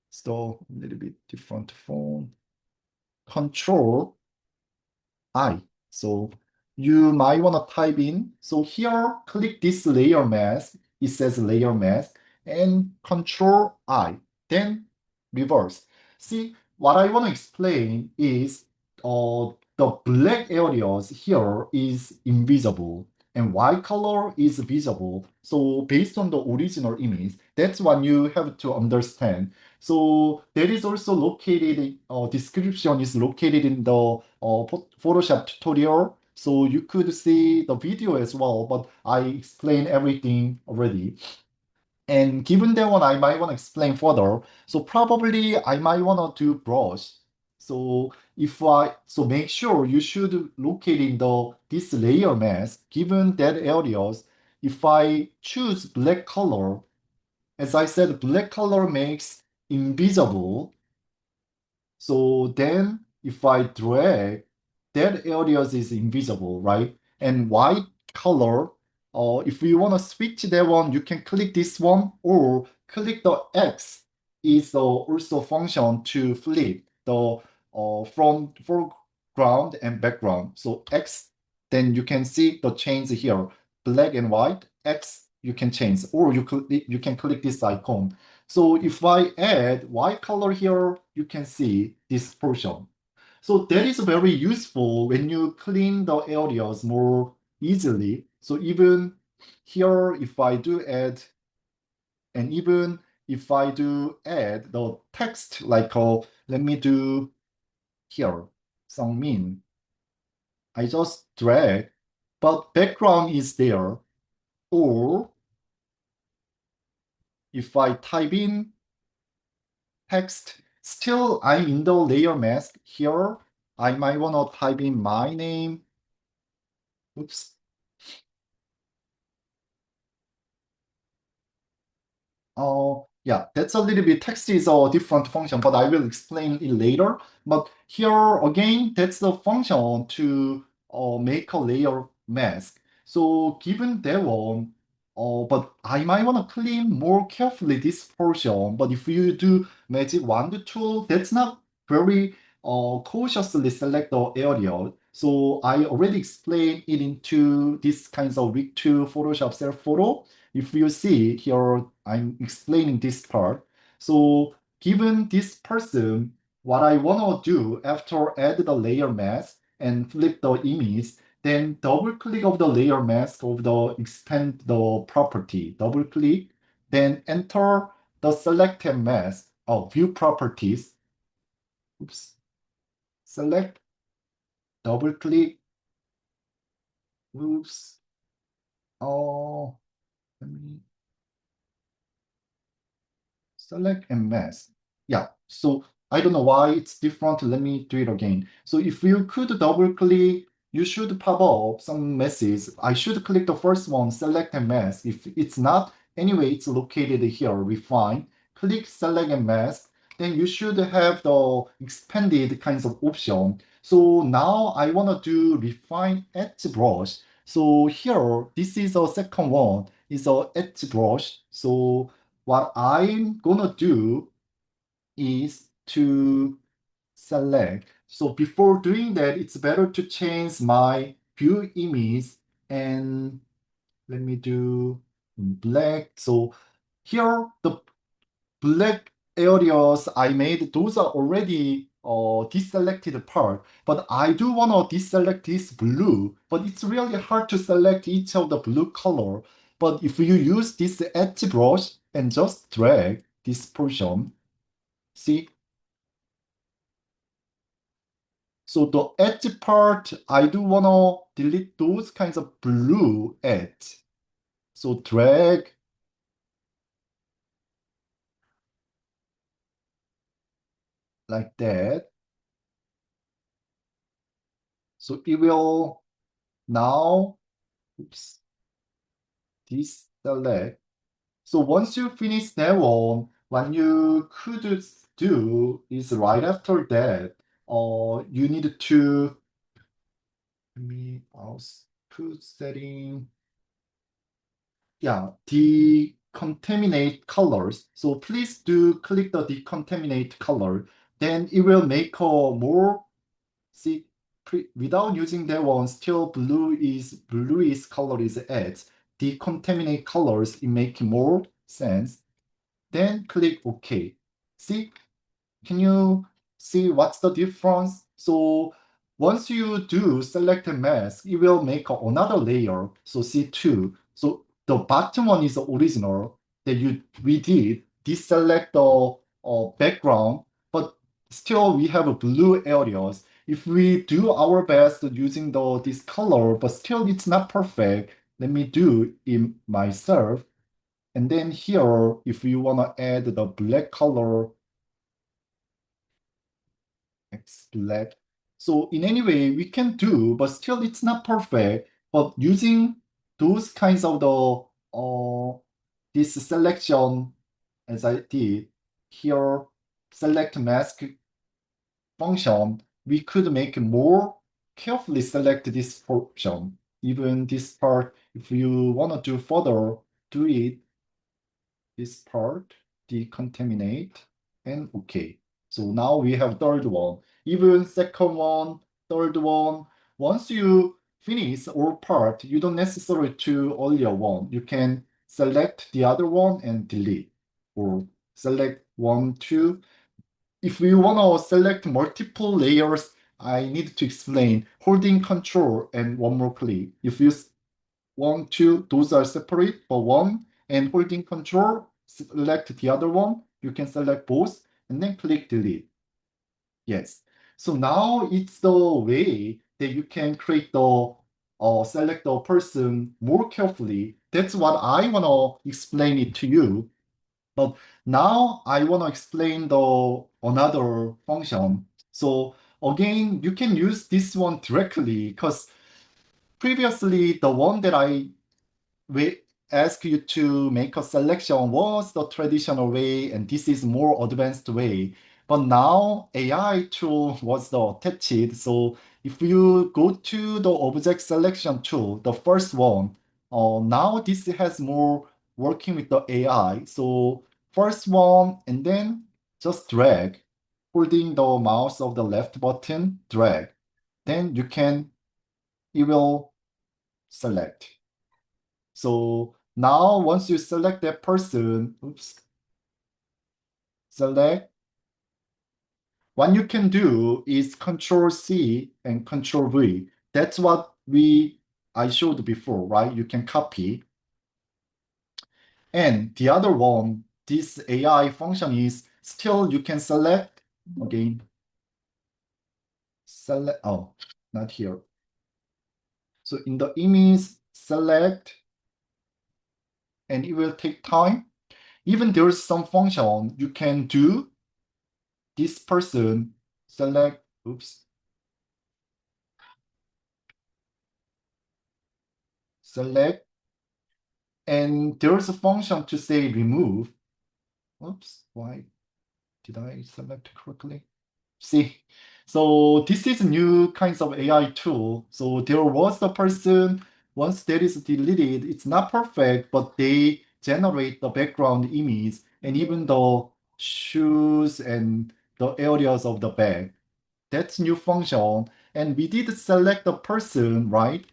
So a little bit different font. Control I. So you might want to type in. So here, click this layer mask. It says layer mask and Control I. Then reverse. See, what I want to explain is the black areas here is invisible and white color is visible. So based on the original image, that's what you have to understand. So that is also located, description is located in the Photoshop tutorial. So you could see the video as well, but I explained everything already. And given that one, I might want to explain further. So probably I might want to do brush. So make sure you should locate in this layer mask, given that areas, if I choose black color, as I said, black color makes invisible. So then if I drag, that areas is invisible, right? And white color, if you want to switch that one, you can click this one or click the X is also function to flip the from foreground and background. So X then you can see the change here. Black and white, X, you can change, or you can click this icon. So if I add white color here, you can see this portion. So that is very useful when you clean the areas more easily. So even here, if I do add, and even if I do add the text, like let me do here, Sungmin, I just drag, but background is there. Or if I type in text, still I'm in the layer mask here. I might want to type in my name. Oops. Yeah, that's a little bit, text is a different function, but I will explain it later. But here again, that's the function to make a layer mask. So given that one, but I might want to clean more carefully this portion. But if you do magic wand tool, that's not very cautiously select the area. So I already explained it into this kinds of week 2 Photoshop self photo. If you see here, I'm explaining this part. So given this person, what I want to do after add the layer mask and flip the image, then double click of the layer mask of the expand the property, double click, then enter the selected mask of view properties. Oops. Select, double click, oops. Oh, let me select and mask. Yeah, so I don't know why it's different. Let me do it again. So if you could double click, you should pop up some message. I should click the first one, select and mask. If it's not, anyway, it's located here, refine. Click select and mask. Then you should have the expanded kinds of option. So now I want to do refine edge brush. So here, this is a second one, is a edge brush. So what I'm gonna do is to select. So before doing that, it's better to change my view image and let me do black. So here, the black areas I made, those are already deselected part, but I do want to deselect this blue, but it's really hard to select each of the blue color. But if you use this edge brush and just drag this portion, see? So the edge part, I do want to delete those kinds of blue edge. So drag like that. So it will now, oops, deselect. So once you finish that one, what you could do is right after that, you need to, let me output setting, yeah, decontaminate colors. So please do click the decontaminate color. Then it will make a more, see, without using that one, still bluish color is add. Decontaminate colors, it make more sense. Then click OK. See, can you see what's the difference? So once you do select a mask, it will make another layer. So C2. So the bottom one is the original that we did deselect the background, but still we have blue areas. If we do our best using this color, but still it's not perfect, let me do it myself. And then here, if you want to add the black color, X black. So in any way, we can do, but still it's not perfect. But using those kinds of this selection, as I did here, select mask function, we could make more carefully select this portion. Even this part, if you want to do further, do it this part, decontaminate, and OK. So now we have third one. Even second one, third one. Once you finish all part, you don't necessarily to only one. You can select the other one and delete, or select one, two. If we want to select multiple layers, I need to explain holding control and one more click. If you one, two, those are separate, but one and holding control, select the other one. You can select both and then click delete. Yes. So now it's the way that you can create the select the person more carefully. That's what I want to explain it to you. But now I want to explain the another function. So again, you can use this one directly because previously the one that I we ask you to make a selection was the traditional way, and this is more advanced way. But now AI tool was the attached. So if you go to the object selection tool, the first one, now this has more working with the AI. So first one, and then just drag, holding the mouse of the left button, drag. Then it will select. So now once you select that person, oops, select, what you can do is Control C and Control V. That's what I showed before, right? You can copy. And the other one, this AI function is still you can select again. Select, oh, not here. So in the image, select, and it will take time. Even there's some function you can do this person, select, oops, select, and there's a function to say remove. Oops, why did I select correctly? See, so this is new kinds of AI tool. So there was the person, once that is deleted, it's not perfect, but they generate the background image and even the shoes and the areas of the bag. That's new function. And we did select the person, right?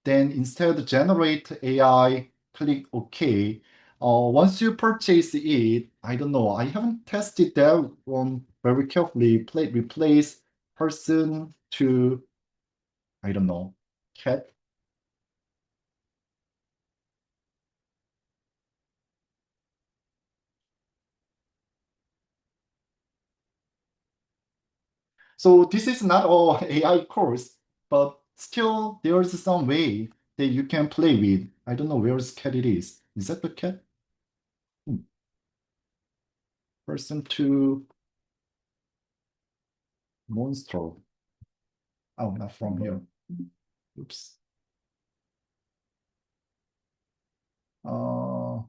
Then instead generate AI, click OK. Once you purchase it, I don't know, I haven't tested that one very carefully. Replace person to, I don't know, cat. So this is not all AI course, but still there's some way that you can play with. I don't know where's cat it is. Is that the cat? Hmm. Person to monster. Oh, not from here. Oops. Uh,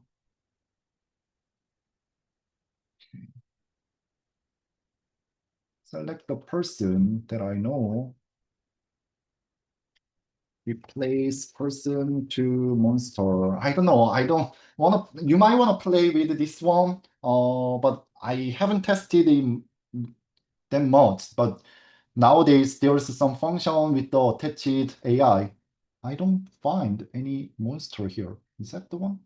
Select the person that I know. Replace person to monster. I don't know. I don't want to. You might want to play with this one. But I haven't tested it that much. But nowadays there's some function with the attached AI. I don't find any monster here. Is that the one?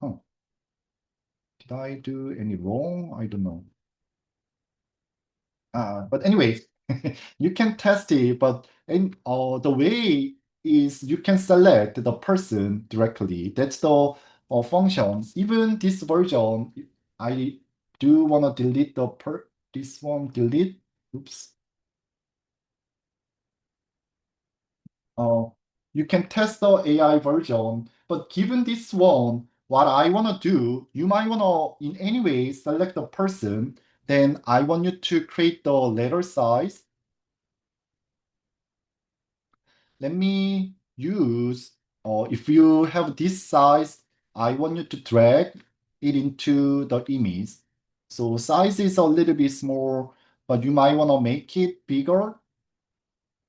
Huh. Did I do any wrong? I don't know. But anyway, you can test it, but the way is you can select the person directly. That's the function. Even this version, I do want to delete this one, delete. Oops. Uh, you can test the AI version, but given this one, what I want to do, you might want to in any way select the person. Then I want you to create the letter size. Let me use, if you have this size, I want you to drag it into the image. So size is a little bit small, but you might want to make it bigger,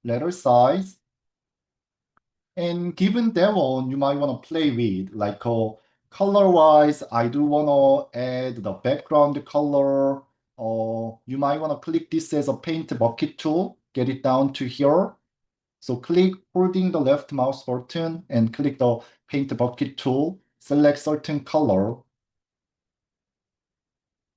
letter size. And given that one, you might want to play with, like color-wise, I do want to add the background color. Or you might want to click this as a paint bucket tool, get it down to here. So click holding the left mouse button and click the paint bucket tool, select certain color.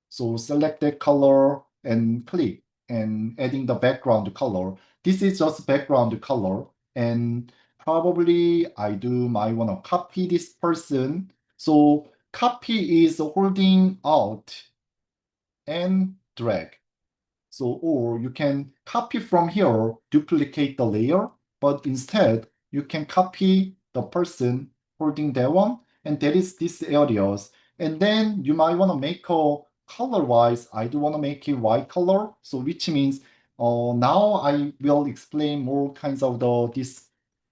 So select that color and click and adding the background color. This is just background color. And probably I do might want to copy this person. So copy is holding out and drag. So, or you can copy from here, duplicate the layer, but instead you can copy the person holding that one, and that is these areas. And then you might want to make a color-wise, I do want to make it white color, so which means now I will explain more kinds of this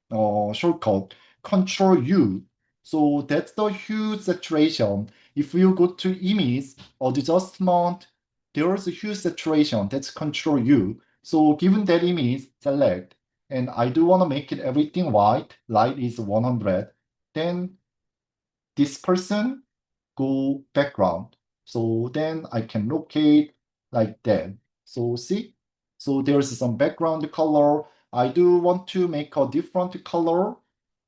shortcut. Control U. So that's the hue saturation. If you go to image, adjustment, there's a hue saturation, that's Control U. So given that image, select, and I do want to make it everything white, light is 100, then this person go background. So then I can locate like that. So see, so there's some background color. I do want to make a different color,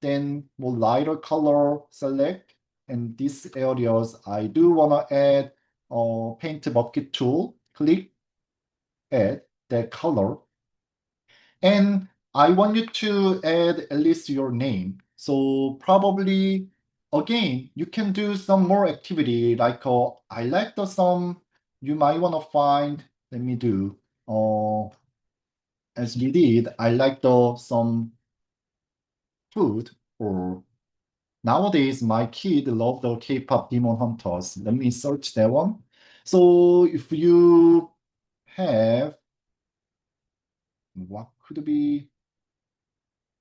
then more lighter color, select, and these areas I do want to add a paint bucket tool, click, add that color. And I want you to add at least your name. So probably, again, you can do some more activity like I like the some you might want to find. Let me do. Uh, as we did, I like the some food or nowadays my kid love the K-pop Demon Hunters. Let me search that one. So if you have what could be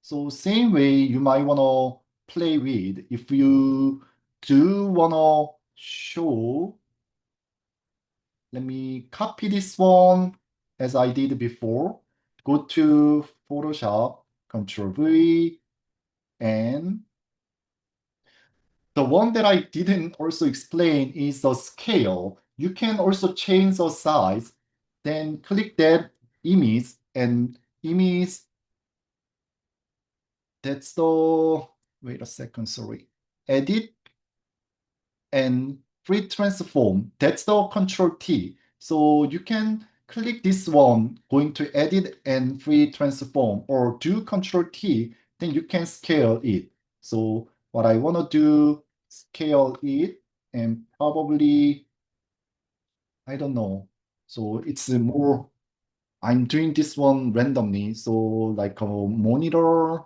so same way you might wanna play with if you do wanna show, let me copy this one as I did before. Go to Photoshop, Control V, and the one that I didn't also explain is the scale. You can also change the size, then click that image and image, that's the, wait a second, sorry. Edit and free transform. That's the Control T. So you can click this one, going to edit and free transform, or do Control T, then you can scale it. So what I want to do, scale it, and probably, I don't know. So it's more, I'm doing this one randomly. So like a monitor,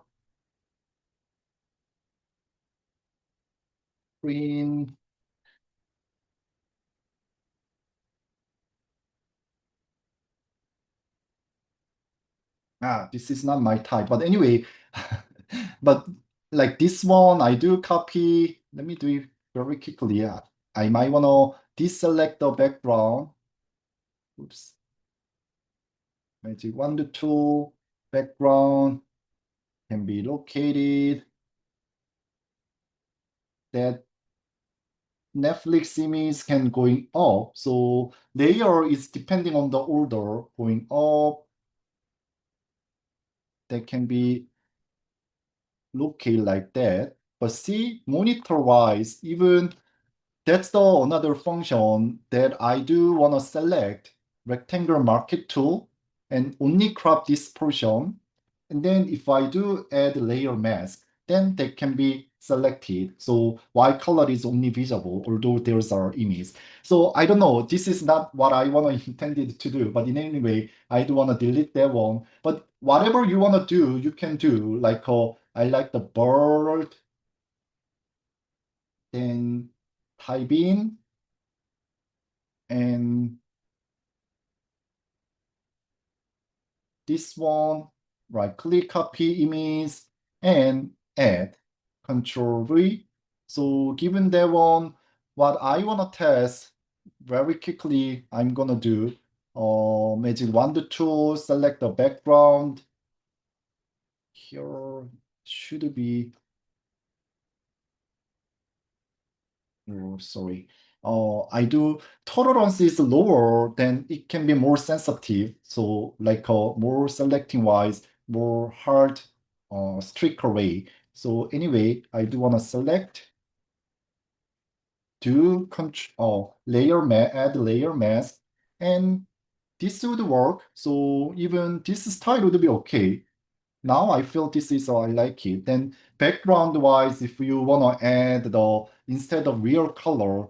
screen, this is not my type, but anyway, but like this one, I do copy. Let me do it very quickly. Yeah, I might want to deselect the background. Oops. Magic wand tool, background can be located. That Netflix image can going up. So layer is depending on the order going up. That can be located like that. But see, monitor wise, even that's the another function that I do want to select rectangle market tool and only crop this portion. And then if I do add layer mask, then they can be selected. So white color is only visible, although there's our image. So I don't know, this is not what I want to intended to do, but in any way, I do want to delete that one. But whatever you want to do, you can do. Like I like the bird, then type in and this one, right click copy image and add, Control V. So given that one, what I want to test very quickly, I'm gonna do magic wand tool, select the background. Here should be, oh, sorry. I do tolerance is lower, then it can be more sensitive. So like more selecting wise, more hard, stricter way. So anyway, I do want to select do control add layer mask, and this would work. So even this style would be okay. Now I feel this is I like it. Then background wise, if you wanna add the instead of real color,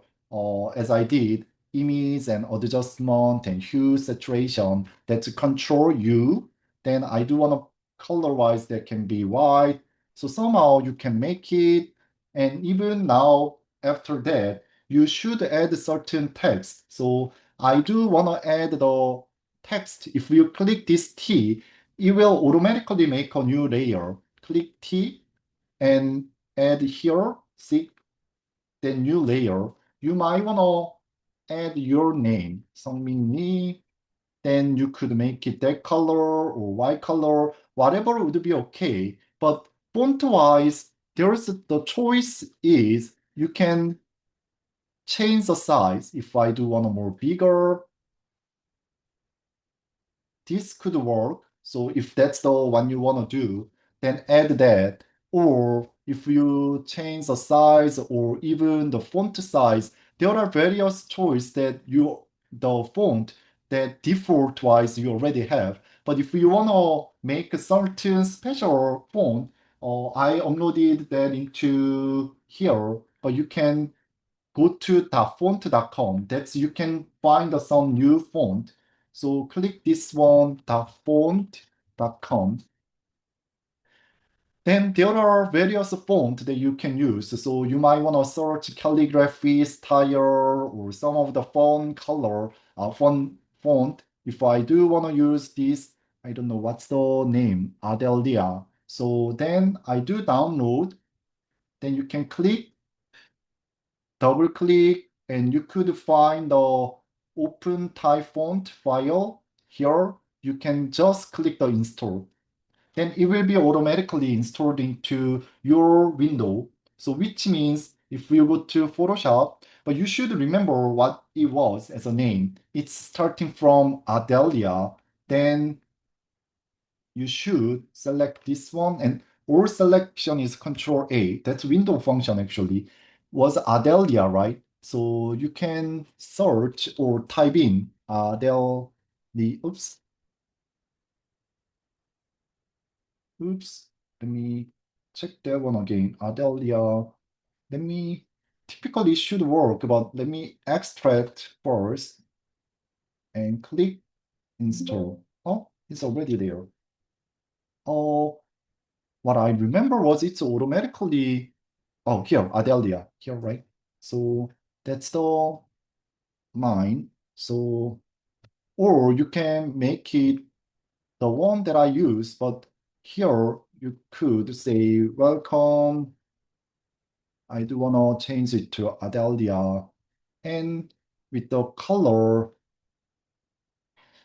as I did, image and adjustment and hue saturation, that's control U. Then I do wanna color wise that can be white. So somehow you can make it. And even now, after that, you should add certain text. So I do wanna add the text. If you click this T, it will automatically make a new layer. Click T and add here, see, the new layer. You might want to add your name, Sungmin Lee. Then you could make it that color or white color, whatever would be okay. But font-wise, there's the choice is you can change the size. If I do want a more bigger, this could work. So if that's the one you want to do, then add that. Or if you change the size or even the font size, there are various choices that the font that default wise you already have. But if you want to make a certain special font, I uploaded that into here, but you can go to font.com. That's you can find some new font. So click this one, font.com. Then there are various fonts that you can use. So you might want to search calligraphy style or some of the font. If I do want to use this, I don't know what's the name, Adelia. So then I do download. Then you can double click, and you could find the open type font file here. You can just click the install. Then it will be automatically installed into your window. So which means if you go to Photoshop, but you should remember what it was as a name. It's starting from Adelia. Then you should select this one, and all selection is Control A. That's window function actually. Was Adelia, right? So you can search or type in oops, oops. Let me check that one again. Adelia. Let me, typically it should work, but let me extract first and click install. Oh, it's already there. Oh, what I remember was it's automatically, oh, here, Adelia, here, right? So that's the mine. So, or you can make it the one that I use, but here you could say, welcome. I do want to change it to Adelia. And with the color,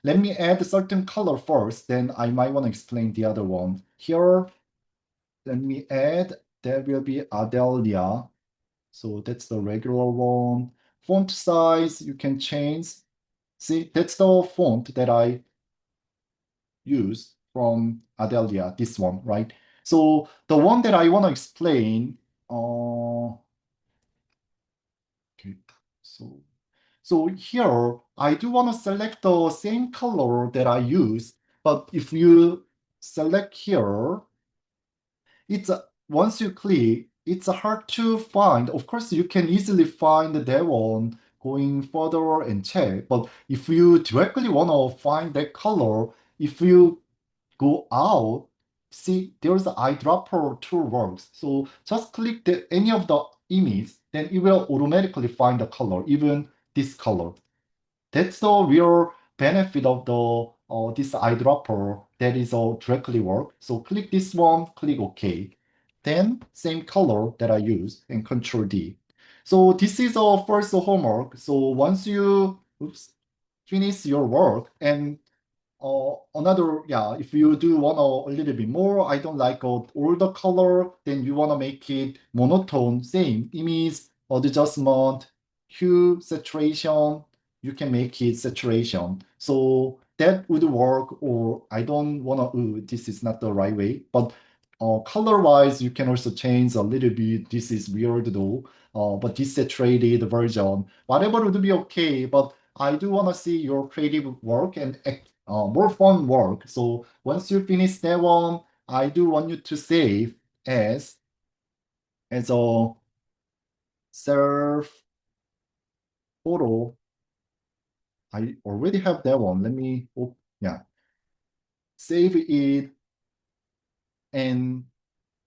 let me add a certain color first, then I might want to explain the other one. Here, let me add, there will be Adelia. So that's the regular one. Font size, you can change. See, that's the font that I use from Adelia, this one, right? So the one that I want to explain, okay, so here, I do want to select the same color that I use, but if you select here, it's once you click, it's hard to find. Of course, you can easily find that one going further and check. But if you directly want to find that color, if you go out, see there's the eyedropper tool works. So just click any of the image, then it will automatically find the color, even this color. That's the real benefit of the this eyedropper that is directly work. So click this one, click OK. Then same color that I use and Control D. So this is our first homework. So once you finish your work and another, yeah, if you do want a little bit more, I don't like all the color, then you want to make it monotone, same image, adjustment, hue, saturation, you can make it saturation. So that would work, or I don't wanna, this is not the right way. But color-wise, you can also change a little bit. This is weird though. But this saturated version, whatever would be okay. But I do wanna see your creative work and more fun work. So once you finish that one, I do want you to save as a self photo. I already have that one. Let me, oh, yeah, save it and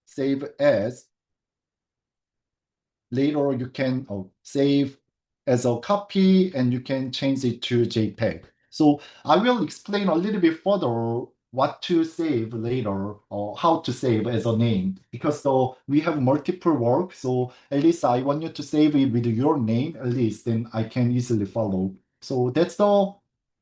save as. Later, you can save as a copy and you can change it to JPEG. So I will explain a little bit further what to save later or how to save as a name, because we have multiple work. So at least I want you to save it with your name, at least then I can easily follow. So that's the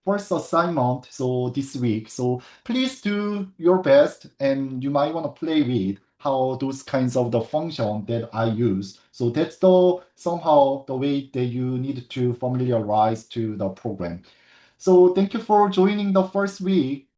first assignment so this week. So please do your best, and you might want to play with how those kinds of the function that I use. So that's the somehow the way that you need to familiarize to the program. So thank you for joining the first week.